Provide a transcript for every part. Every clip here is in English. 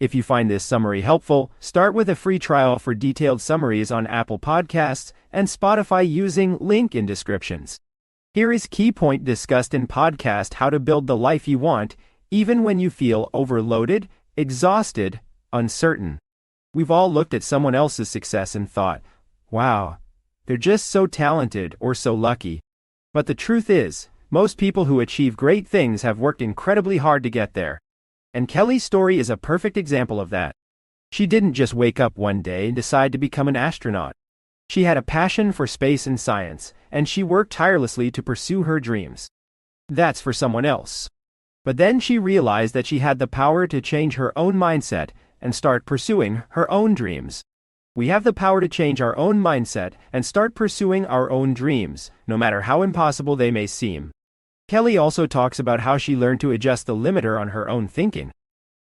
If you find this summary helpful, start with a free trial for detailed summaries on Apple Podcasts and Spotify using link in descriptions. Here is key point discussed in podcast: how to build the life you want, even when you feel overloaded, exhausted, uncertain. We've all looked at someone else's success and thought, wow, they're just so talented or so lucky. But the truth is, most people who achieve great things have worked incredibly hard to get there. And Kellie's story is a perfect example of that. She didn't just wake up one day and decide to become an astronaut. She had a passion for space and science, and she worked tirelessly to pursue her dreams. That's for someone else. But then she realized that she had the power to change her own mindset and start pursuing her own dreams. We have the power to change our own mindset and start pursuing our own dreams, no matter how impossible they may seem. Kellie also talks about how she learned to adjust the limiter on her own thinking.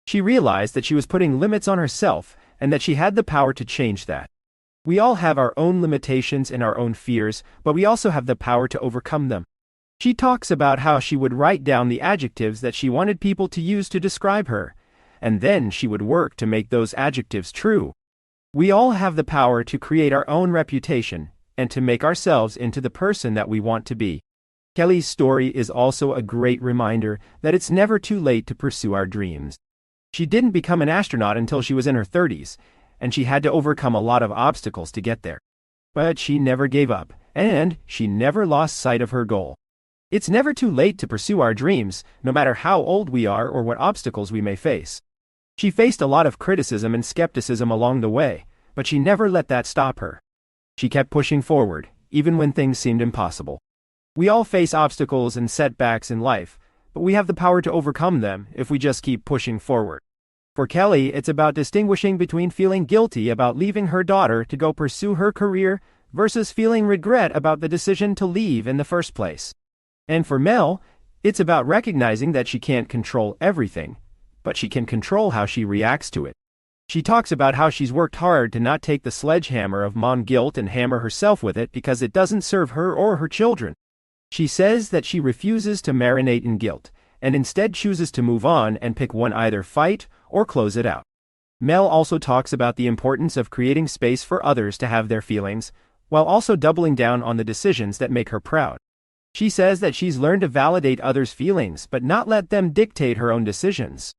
She realized that she was putting limits on herself and that she had the power to change that. We all have our own limitations and our own fears, but we also have the power to overcome them. She talks about how she would write down the adjectives that she wanted people to use to describe her, and then she would work to make those adjectives true. We all have the power to create our own reputation and to make ourselves into the person that we want to be. Kellie's story is also a great reminder that it's never too late to pursue our dreams. She didn't become an astronaut until she was in her 30s, and she had to overcome a lot of obstacles to get there. But she never gave up, and she never lost sight of her goal. It's never too late to pursue our dreams, no matter how old we are or what obstacles we may face. She faced a lot of criticism and skepticism along the way, but she never let that stop her. She kept pushing forward, even when things seemed impossible. We all face obstacles and setbacks in life, but we have the power to overcome them if we just keep pushing forward. For Kellie, it's about distinguishing between feeling guilty about leaving her daughter to go pursue her career versus feeling regret about the decision to leave in the first place. And for Mel, it's about recognizing that she can't control everything, but she can control how she reacts to it. She talks about how she's worked hard to not take the sledgehammer of mom guilt and hammer herself with it because it doesn't serve her or her children. She says that she refuses to marinate in guilt, and instead chooses to move on and pick one: either fight or close it out. Mel also talks about the importance of creating space for others to have their feelings, while also doubling down on the decisions that make her proud. She says that she's learned to validate others' feelings but not let them dictate her own decisions.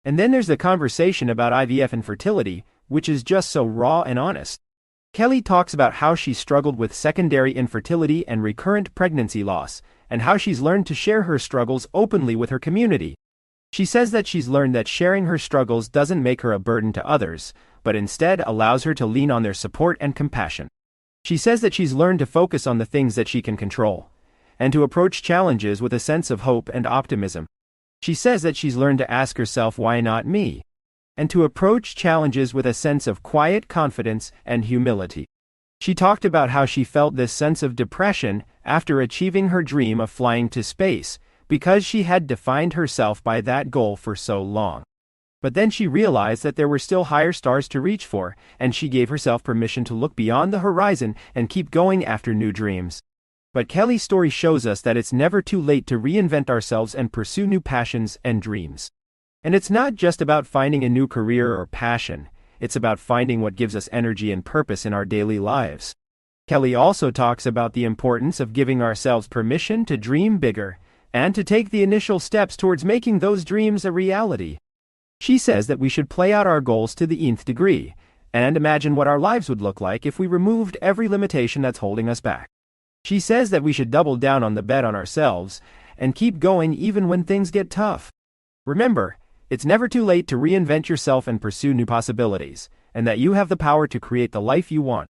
And then there's the conversation about IVF and fertility, which is just so raw and honest. Kellie talks about how she struggled with secondary infertility and recurrent pregnancy loss, and how she's learned to share her struggles openly with her community. She says that she's learned that sharing her struggles doesn't make her a burden to others, but instead allows her to lean on their support and compassion. She says that she's learned to focus on the things that she can control, and to approach challenges with a sense of hope and optimism. She says that she's learned to ask herself, why not me? And to approach challenges with a sense of quiet confidence and humility. She talked about how she felt this sense of depression after achieving her dream of flying to space, because she had defined herself by that goal for so long. But then she realized that there were still higher stars to reach for, and she gave herself permission to look beyond the horizon and keep going after new dreams. But Kellie's story shows us that it's never too late to reinvent ourselves and pursue new passions and dreams. And it's not just about finding a new career or passion, it's about finding what gives us energy and purpose in our daily lives. Kellie also talks about the importance of giving ourselves permission to dream bigger, and to take the initial steps towards making those dreams a reality. She says that we should play out our goals to the nth degree, and imagine what our lives would look like if we removed every limitation that's holding us back. She says that we should double down on the bet on ourselves, and keep going even when things get tough. Remember, it's never too late to reinvent yourself and pursue new possibilities, and that you have the power to create the life you want.